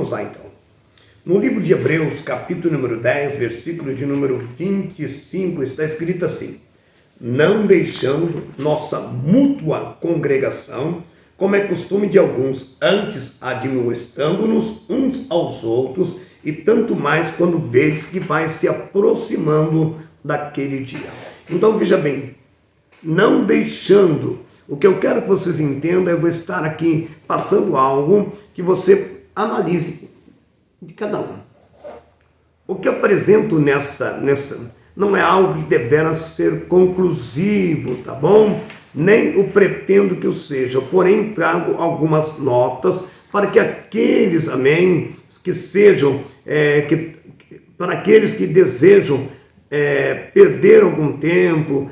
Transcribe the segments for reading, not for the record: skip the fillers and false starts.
Vamos lá então. No livro de Hebreus, capítulo número 10, versículo de número 25, está escrito assim: não deixando nossa mútua congregação, como é costume de alguns, antes admoestando-nos uns aos outros, e tanto mais quando vedes que vai se aproximando daquele dia. Então veja bem, não deixando. O que eu quero que vocês entendam, eu vou estar aqui passando algo que você analise de cada um. O que eu apresento nessa não é algo que devera ser conclusivo, tá bom? Nem o pretendo que o seja, porém trago algumas notas para que aqueles, amém, que sejam, para aqueles que desejam perder algum tempo,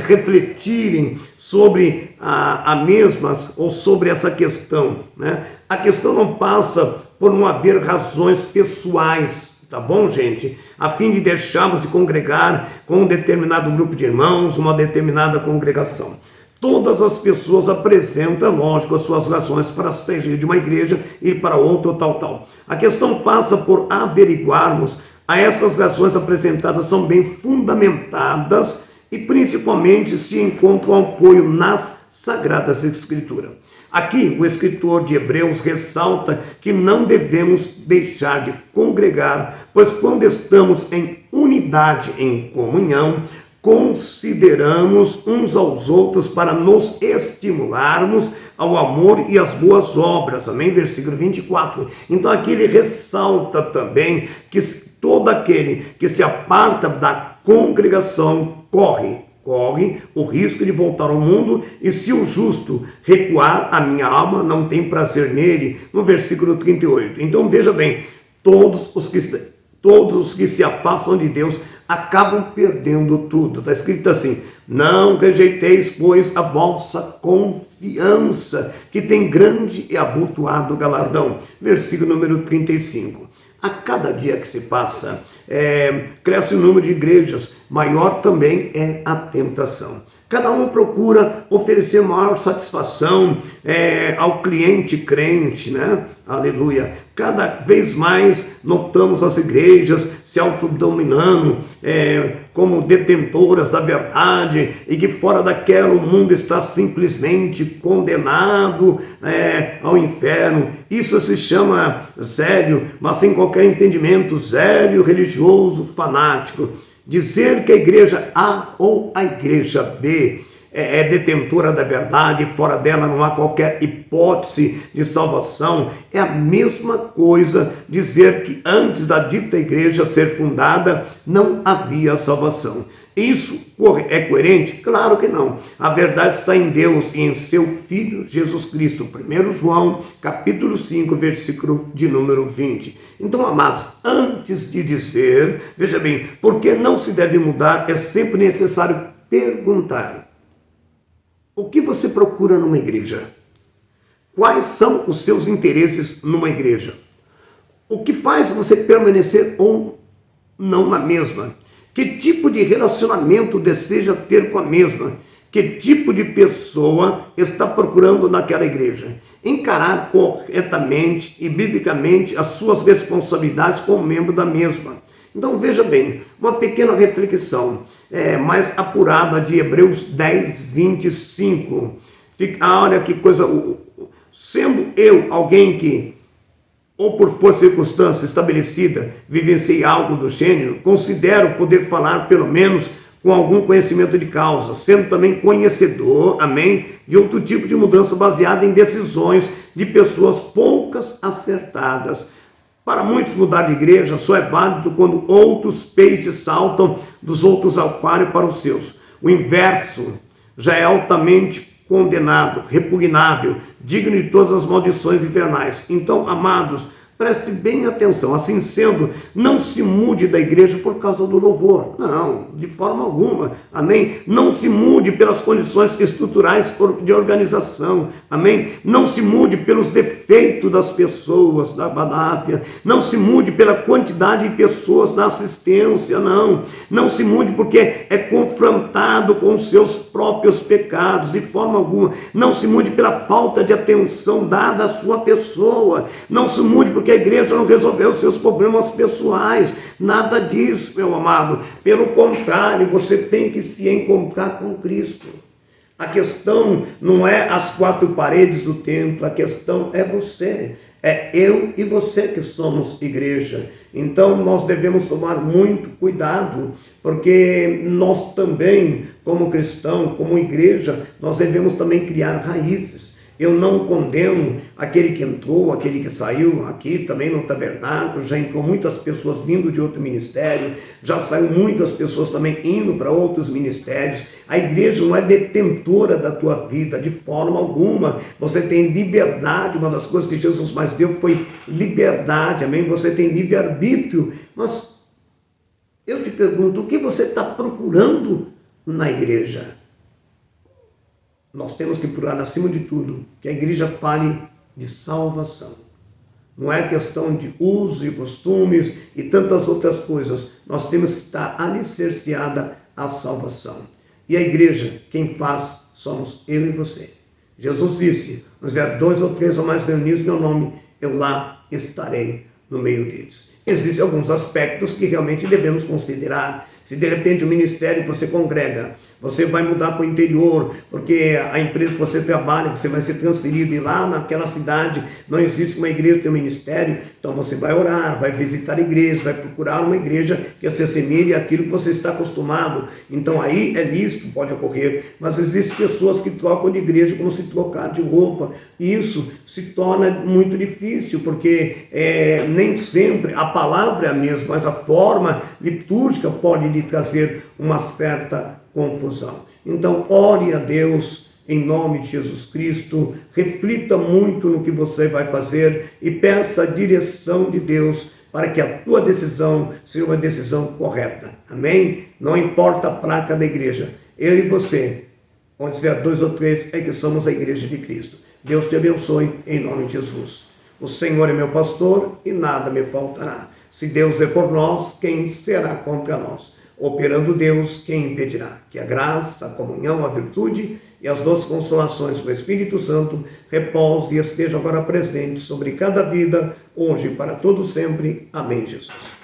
refletirem sobre a mesma ou sobre essa questão, né? A questão não passa por não haver razões pessoais, tá bom, gente? A fim de deixarmos de congregar com um determinado grupo de irmãos, uma determinada congregação. Todas as pessoas apresentam, lógico, as suas razões para sair de uma igreja e ir para outra, tal. A questão passa por averiguarmos a essas razões apresentadas são bem fundamentadas e principalmente se encontram apoio nas Sagradas Escrituras. Aqui o escritor de Hebreus ressalta que não devemos deixar de congregar, pois quando estamos em unidade, em comunhão, consideramos uns aos outros para nos estimularmos ao amor e às boas obras, amém? Versículo 24. Então aqui ele ressalta também que todo aquele que se aparta da congregação corre o risco de voltar ao mundo, e se o justo recuar, a minha alma não tem prazer nele, no versículo 38. Então veja bem, todos os que se afastam de Deus acabam perdendo tudo. Está escrito assim: não rejeiteis, pois, a vossa confiança, que tem grande e avultuado galardão. Versículo número 35. A cada dia que se passa, cresce o número de igrejas, maior também é a tentação. Cada um procura oferecer maior satisfação ao cliente crente, né? Aleluia. Cada vez mais notamos as igrejas se autodominando como detentoras da verdade, e que fora daquela o mundo está simplesmente condenado ao inferno. Isso se chama zélio, mas sem qualquer entendimento, zélio religioso fanático. Dizer que a igreja A ou a igreja B é detentora da verdade, fora dela não há qualquer hipótese de salvação, é a mesma coisa dizer que antes da dita igreja ser fundada não havia salvação. Isso é coerente? Claro que não. A verdade está em Deus e em seu Filho Jesus Cristo. 1 João, capítulo 5, versículo de número 20. Então, amados, antes de dizer, veja bem, porque não se deve mudar, é sempre necessário perguntar: o que você procura numa igreja? Quais são os seus interesses numa igreja? O que faz você permanecer ou não na mesma? Que tipo de relacionamento deseja ter com a mesma? Que tipo de pessoa está procurando naquela igreja? Encarar corretamente e biblicamente as suas responsabilidades como membro da mesma. Então veja bem, uma pequena reflexão mais apurada de Hebreus 10, 25. Olha que coisa, sendo eu alguém que, ou por força de circunstância estabelecida, vivenciei algo do gênero, considero poder falar pelo menos com algum conhecimento de causa, sendo também conhecedor, amém, de outro tipo de mudança baseada em decisões de pessoas poucas acertadas. Para muitos, mudar de igreja só é válido quando outros peixes saltam dos outros aquários para os seus. O inverso já é altamente condenado, repugnável, digno de todas as maldições infernais. Então, amados, Preste bem atenção. Assim sendo, não se mude da igreja por causa do louvor. Não, de forma alguma. Amém? Não se mude pelas condições estruturais de organização. Amém? Não se mude pelos defeitos das pessoas da Badápia. Não se mude pela quantidade de pessoas na assistência. Não. Não se mude porque é confrontado com os seus próprios pecados. De forma alguma. Não se mude pela falta de atenção dada à sua pessoa. Não se mude porque a igreja não resolveu seus problemas pessoais. Nada disso, meu amado. Pelo contrário, você tem que se encontrar com Cristo. A questão não é as quatro paredes do templo, a questão é você. É eu e você que somos igreja. Então nós devemos tomar muito cuidado, porque nós também, como cristão, como igreja, nós devemos também criar raízes. Eu não condeno aquele que entrou, aquele que saiu aqui também no tabernáculo, já entrou muitas pessoas vindo de outro ministério, já saiu muitas pessoas também indo para outros ministérios. A igreja não é detentora da tua vida, de forma alguma. Você tem liberdade, uma das coisas que Jesus mais deu foi liberdade, amém? Você tem livre-arbítrio, mas eu te pergunto, o que você está procurando na igreja? Nós temos que procurar, acima de tudo, que a igreja fale de salvação. Não é questão de uso e costumes e tantas outras coisas. Nós temos que estar alicerciada à salvação. E a igreja, quem faz, somos eu e você. Jesus disse, nos vier 2 ou 3 ou mais reunidos no meu nome, eu lá estarei no meio deles. Existem alguns aspectos que realmente devemos considerar. Se de repente o ministério que você congrega, você vai mudar para o interior, porque a empresa que você trabalha, você vai ser transferido e lá naquela cidade não existe uma igreja que tem um ministério, então você vai orar, vai visitar a igreja, vai procurar uma igreja que se assemelhe àquilo que você está acostumado. Então aí é lícito, pode ocorrer, mas existem pessoas que trocam de igreja como se trocar de roupa, e isso se torna muito difícil, porque nem sempre a palavra é a mesma, mas a forma litúrgica pode lhe trazer uma certa confusão. Então, ore a Deus em nome de Jesus Cristo, reflita muito no que você vai fazer e peça a direção de Deus para que a tua decisão seja uma decisão correta. Amém? Não importa a placa da igreja, eu e você, onde estiver 2 ou 3, é que somos a igreja de Cristo. Deus te abençoe em nome de Jesus. O Senhor é meu pastor e nada me faltará. Se Deus é por nós, quem será contra nós? Operando Deus, quem impedirá? Que a graça, a comunhão, a virtude e as doces consolações do Espírito Santo repouse e esteja agora presente sobre cada vida, hoje e para todo sempre. Amém, Jesus.